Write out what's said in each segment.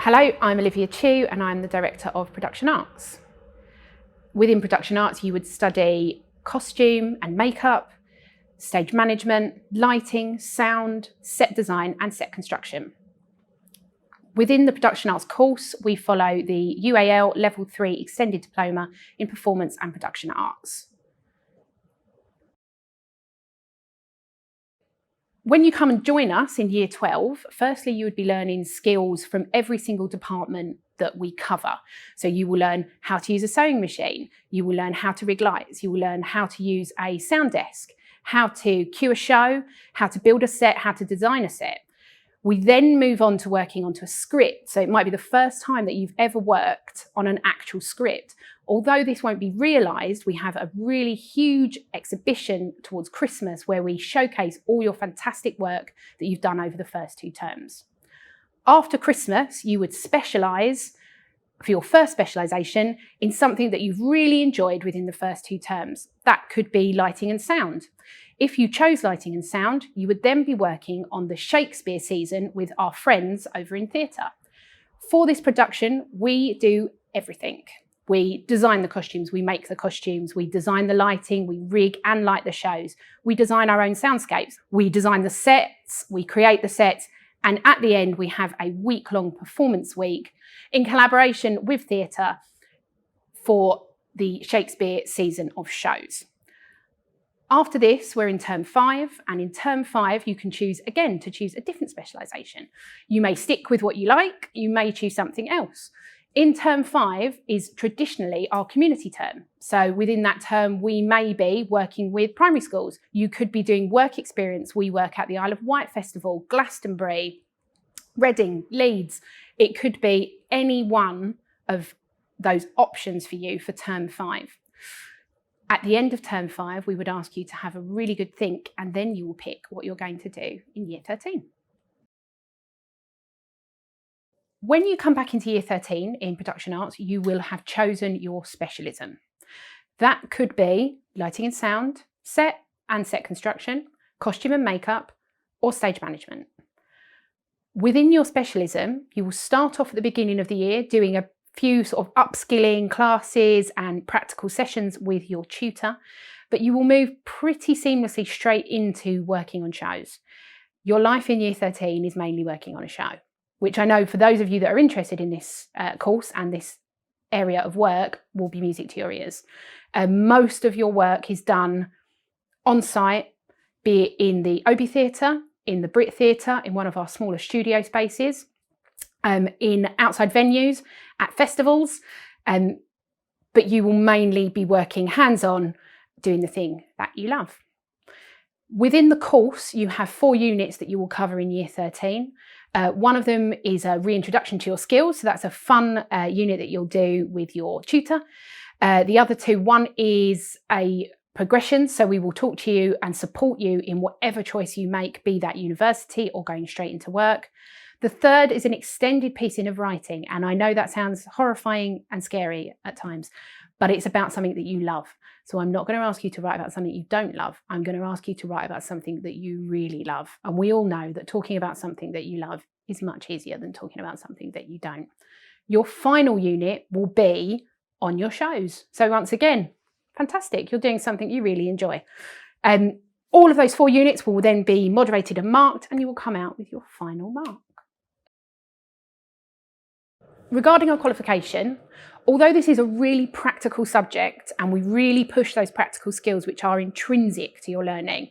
Hello, I'm Olivia Chu and I'm the Director of Production Arts. Within Production Arts, you would study costume and makeup, stage management, lighting, sound, set design and set construction. Within the Production Arts course, we follow the UAL Level 3 Extended Diploma in Performance and Production Arts. When you come and join us in Year 12, firstly, you would be learning skills from every single department that we cover. So you will learn how to use a sewing machine, you will learn how to rig lights, you will learn how to use a sound desk, how to cue a show, how to build a set, how to design a set. We then move on to working onto a script. So it might be the first time that you've ever worked on an actual script. Although this won't be realised, we have a really huge exhibition towards Christmas where we showcase all your fantastic work that you've done over the first 2 terms. After Christmas, you would specialise for your first specialisation in something that you've really enjoyed within the first 2 terms. That could be lighting and sound. If you chose lighting and sound, you would then be working on the Shakespeare season with our friends over in theatre. For this production, we do everything. We design the costumes, we make the costumes, we design the lighting, we rig and light the shows. We design our own soundscapes, we design the sets, we create the sets, and at the end we have a week-long performance week in collaboration with theatre for the Shakespeare season of shows. After this, we're in term 5, and in term 5, you can choose again to choose a different specialisation. You may stick with what you like, you may choose something else. In term 5 is traditionally our community term. So within that term, we may be working with primary schools. You could be doing work experience. We work at the Isle of Wight Festival, Glastonbury, Reading, Leeds. It could be any one of those options for you for term 5. At the end of term 5, we would ask you to have a really good think, and then you will pick what you're going to do in year 13. When you come back into year 13 in production arts, you will have chosen your specialism. That could be lighting and sound, set and set construction, costume and makeup, or stage management. Within your specialism, you will start off at the beginning of the year doing a few sort of upskilling classes and practical sessions with your tutor, but you will move pretty seamlessly straight into working on shows. Your life in year 13 is mainly working on a show, which I know for those of you that are interested in this course and this area of work will be music to your ears. Most of your work is done on site, be it in the Obi Theatre, in the Brit Theatre, in one of our smaller studio spaces, in outside venues, at festivals, but you will mainly be working hands-on, doing the thing that you love. Within the course, you have 4 units that you will cover in year 13. One of them is a reintroduction to your skills, so that's a fun unit that you'll do with your tutor. The other 2, one is a progression, so we will talk to you and support you in whatever choice you make, be that university or going straight into work. The 3rd is an extended piece of writing, and I know that sounds horrifying and scary at times, but it's about something that you love. So I'm not going to ask you to write about something you don't love. I'm going to ask you to write about something that you really love. And we all know that talking about something that you love is much easier than talking about something that you don't. Your final unit will be on your shows. So once again, fantastic. You're doing something you really enjoy. All of those 4 units will then be moderated and marked, and you will come out with your final mark. Regarding our qualification, although this is a really practical subject and we really push those practical skills which are intrinsic to your learning,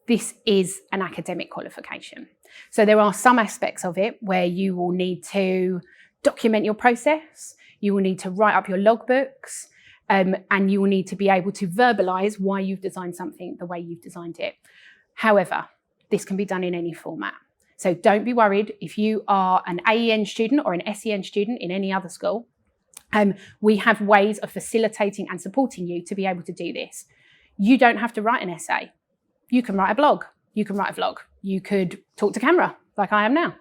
this is an academic qualification. So there are some aspects of it where you will need to document your process, you will need to write up your logbooks, and you will need to be able to verbalise why you've designed something the way you've designed it. However, this can be done in any format. So don't be worried if you are an AEN student or an SEN student in any other school. We have ways of facilitating and supporting you to be able to do this. You don't have to write an essay. You can write a blog. You can write a vlog. You could talk to camera like I am now.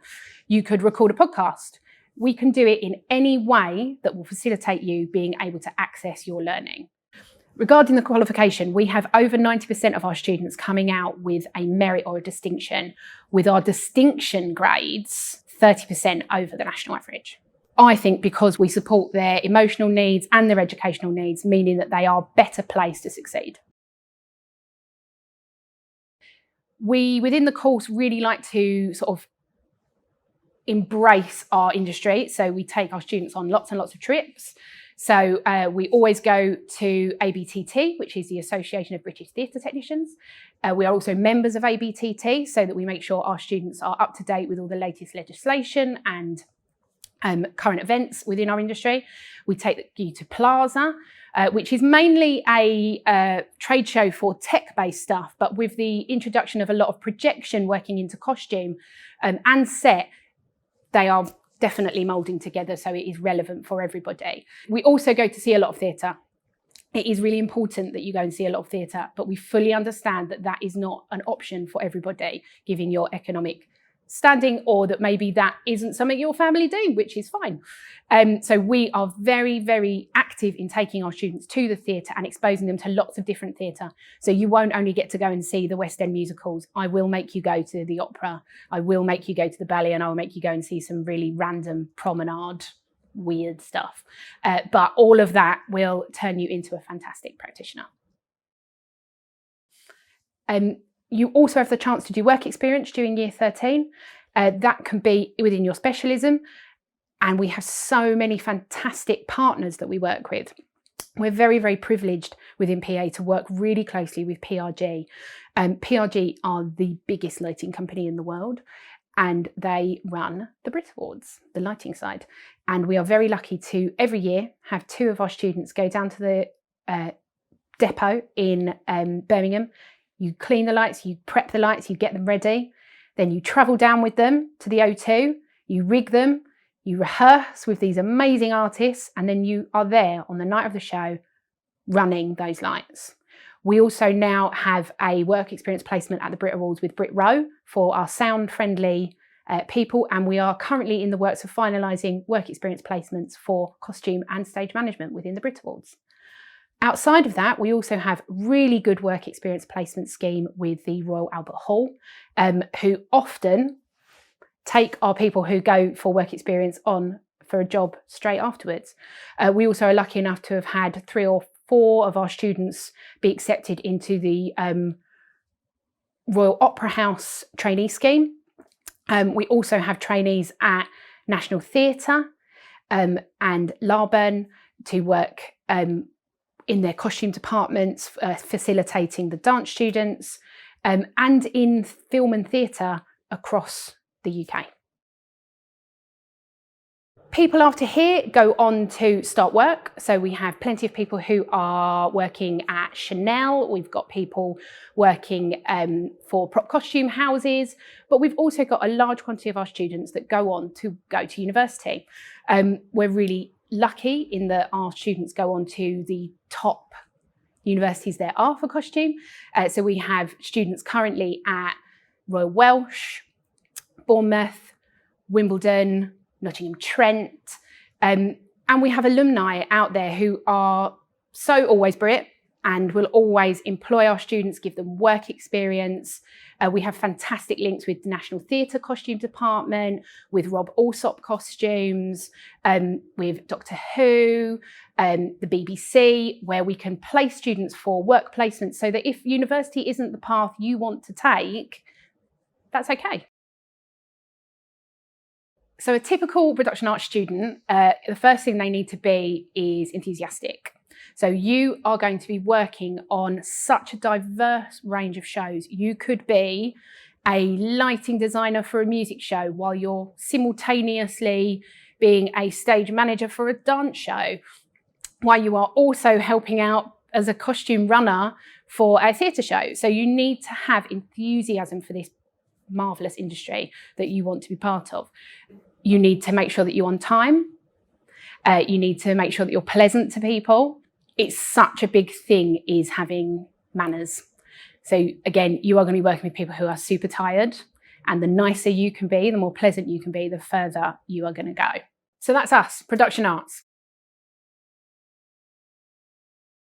You could record a podcast. We can do it in any way that will facilitate you being able to access your learning. Regarding the qualification, we have over 90% of our students coming out with a merit or a distinction. With our distinction grades, 30% over the national average. I think because we support their emotional needs and their educational needs, meaning that they are better placed to succeed. We, within the course, really like to sort of embrace our industry. So we take our students on lots and lots of trips. So we always go to ABTT, which is the Association of British Theatre Technicians. We are also members of ABTT, so that we make sure our students are up to date with all the latest legislation and current events within our industry. We take you to Plaza, which is mainly a trade show for tech-based stuff, but with the introduction of a lot of projection working into costume and set, they are definitely moulding together, so it is relevant for everybody. We also go to see a lot of theatre. It is really important that you go and see a lot of theatre, but we fully understand that that is not an option for everybody, given your economic standing, or that maybe that isn't something your family do, which is fine. So we are very, very active in taking our students to the theatre and exposing them to lots of different theatre. So you won't only get to go and see the West End musicals. I will make you go to the opera. I will make you go to the ballet, and I will make you go and see some really random promenade, weird stuff. But all of that will turn you into a fantastic practitioner. You also have the chance to do work experience during year 13. That can be within your specialism. And we have so many fantastic partners that we work with. We're very, very privileged within PA to work really closely with PRG. PRG are the biggest lighting company in the world, and they run the Brit Awards, the lighting side. And we are very lucky to, every year, have 2 of our students go down to the depot in Birmingham. You clean the lights, you prep the lights, you get them ready. Then you travel down with them to the O2, you rig them, you rehearse with these amazing artists, and then you are there on the night of the show running those lights. We also now have a work experience placement at the Brit Awards with Brit Row for our sound-friendly people, and we are currently in the works of finalising work experience placements for costume and stage management within the Brit Awards. Outside of that, we also have really good work experience placement scheme with the Royal Albert Hall, who often take our people who go for work experience on for a job straight afterwards. We also are lucky enough to have had 3 or 4 of our students be accepted into the Royal Opera House trainee scheme. We also have trainees at National Theatre and Larburn to work in their costume departments, facilitating the dance students, and in film and theatre across the UK. People after here go on to start work. So we have plenty of people who are working at Chanel. We've got people working for prop costume houses, but we've also got a large quantity of our students that go to university. We're really lucky in that our students go on to the top universities there are for costume. So we have students currently at Royal Welsh, Bournemouth, Wimbledon, Nottingham Trent, and we have alumni out there who are so always Brit and will always employ our students, give them work experience. We have fantastic links with the National Theatre Costume Department, with Rob Alsop Costumes, with Doctor Who, the BBC, where we can place students for work placements so that if university isn't the path you want to take, that's okay. So a typical production arts student, the first thing they need to be is enthusiastic. So you are going to be working on such a diverse range of shows. You could be a lighting designer for a music show while you're simultaneously being a stage manager for a dance show, while you are also helping out as a costume runner for a theatre show. So you need to have enthusiasm for this marvellous industry that you want to be part of. You need to make sure that you're on time. You need to make sure that you're pleasant to people. It's such a big thing is having manners. So again, you are going to be working with people who are super tired, and the nicer you can be, the more pleasant you can be, the further you are going to go. So that's us, production arts.